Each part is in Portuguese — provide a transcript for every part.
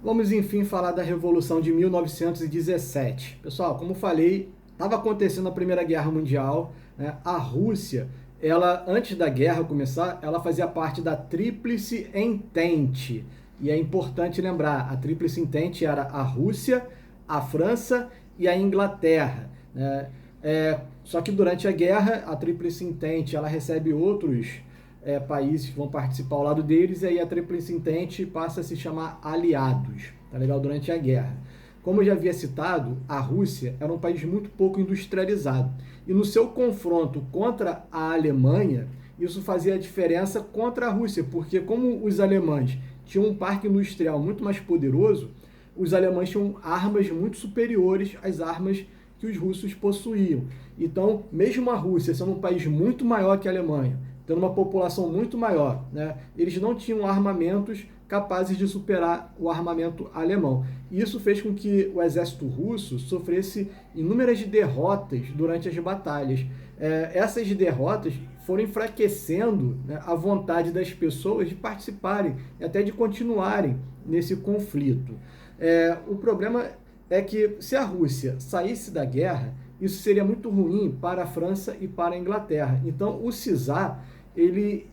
Vamos, enfim, falar da Revolução de 1917. Pessoal, como falei, estava acontecendo a Primeira Guerra Mundial, né? A Rússia, ela, antes da guerra começar, ela fazia parte da Tríplice Entente. E é importante lembrar, a Tríplice Entente era a Rússia, a França e a Inglaterra, né? Só que durante a guerra, a Tríplice Entente ela recebe outros países que vão participar ao lado deles, e aí a Tríplice Entente passa a se chamar aliados, tá legal? Durante a guerra. Como eu já havia citado, a Rússia era um país muito pouco industrializado. E no seu confronto contra a Alemanha, isso fazia a diferença contra a Rússia, porque como os alemães tinham um parque industrial muito mais poderoso, os alemães tinham armas muito superiores às armas que os russos possuíam. Então, mesmo a Rússia sendo um país muito maior que a Alemanha, tendo uma população muito maior, né, eles não tinham armamentos capazes de superar o armamento alemão. E isso fez com que o exército russo sofresse inúmeras derrotas durante as batalhas. Essas derrotas foram enfraquecendo, né, a vontade das pessoas de participarem e até de continuarem nesse conflito. O problema é que se a Rússia saísse da guerra, isso seria muito ruim para a França e para a Inglaterra. Então o czar, ele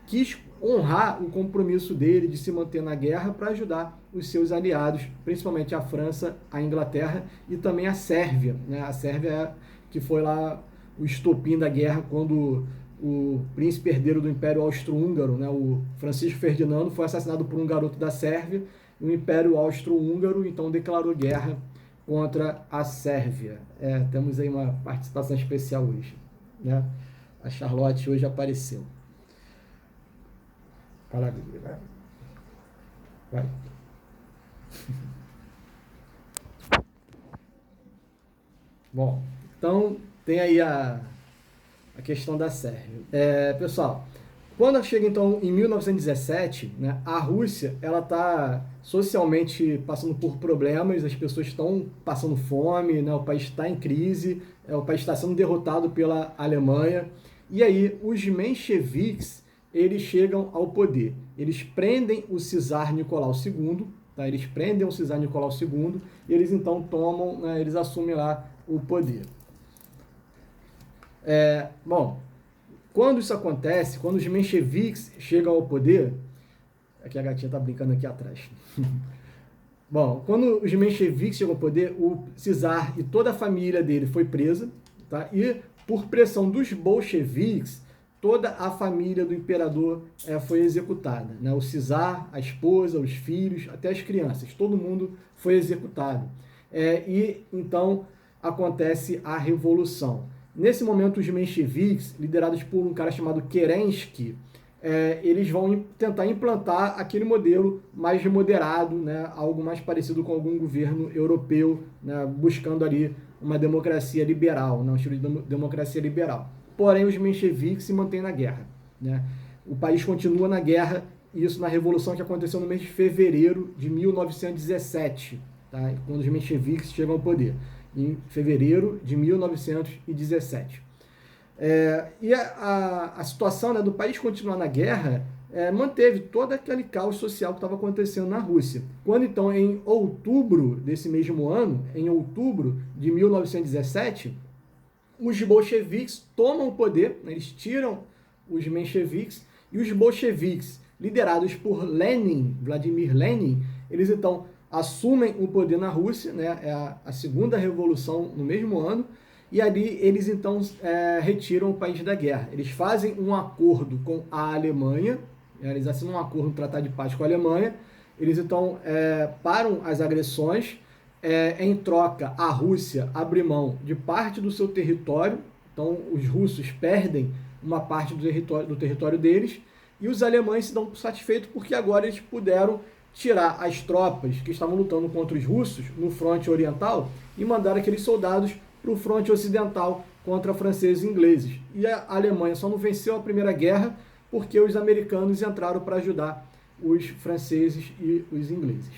quis honrar o compromisso dele de se manter na guerra para ajudar os seus aliados, principalmente a França, a Inglaterra e também a Sérvia, né? A Sérvia que foi lá o estopim da guerra quando o príncipe herdeiro do Império Austro-Húngaro, né, o Francisco Ferdinando, foi assassinado por um garoto da Sérvia, e o Império Austro-Húngaro então declarou guerra contra a Sérvia. Temos aí uma participação especial hoje, né? A Charlotte hoje apareceu. Fala, Bíblia, vai. Vai. Bom, então tem aí a questão da Sérvia. Pessoal, quando chega então em 1917, né, a Rússia ela está socialmente passando por problemas, as pessoas estão passando fome, né, o país está em crise, o país está sendo derrotado pela Alemanha, e aí os mencheviques eles chegam ao poder. Eles prendem o czar Nicolau II, tá? Eles prendem o czar Nicolau II e eles então tomam, né, eles assumem lá o poder. Bom, quando isso acontece, quando os mencheviques chegam ao poder, aqui a gatinha está brincando aqui atrás. Bom, quando os mencheviques chegam ao poder, o czar e toda a família dele foi presa, tá? E por pressão dos bolcheviques, toda a família do imperador foi executada, né? O czar, a esposa, os filhos, até as crianças, todo mundo foi executado. E então acontece a Revolução. Nesse momento, os mencheviques, liderados por um cara chamado Kerensky, eles vão tentar implantar aquele modelo mais moderado, né, algo mais parecido com algum governo europeu, né, buscando ali uma democracia liberal, né, um estilo de democracia liberal. Porém, os mencheviques se mantêm na guerra, né? O país continua na guerra, isso na Revolução que aconteceu no mês de fevereiro de 1917, tá? Quando os mencheviques chegam ao poder, em fevereiro de 1917. E a situação, né, do país continuar na guerra manteve todo aquele caos social que estava acontecendo na Rússia. Quando então, em outubro desse mesmo ano, em outubro de 1917, os bolcheviques tomam o poder, né, eles tiram os mencheviques, e os bolcheviques, liderados por Lenin, Vladimir Lenin, eles então assumem o poder na Rússia, né, a segunda revolução no mesmo ano, e ali eles então retiram o país da guerra. Eles fazem um acordo com a Alemanha, eles assinam um acordo, um tratado de paz com a Alemanha, eles então param as agressões, em troca a Rússia abre mão de parte do seu território, então os russos perdem uma parte do território deles, e os alemães se dão satisfeitos porque agora eles puderam tirar as tropas que estavam lutando contra os russos no fronte oriental e mandar aqueles soldados para o fronte ocidental contra franceses e ingleses. E a Alemanha só não venceu a Primeira Guerra porque os americanos entraram para ajudar os franceses e os ingleses.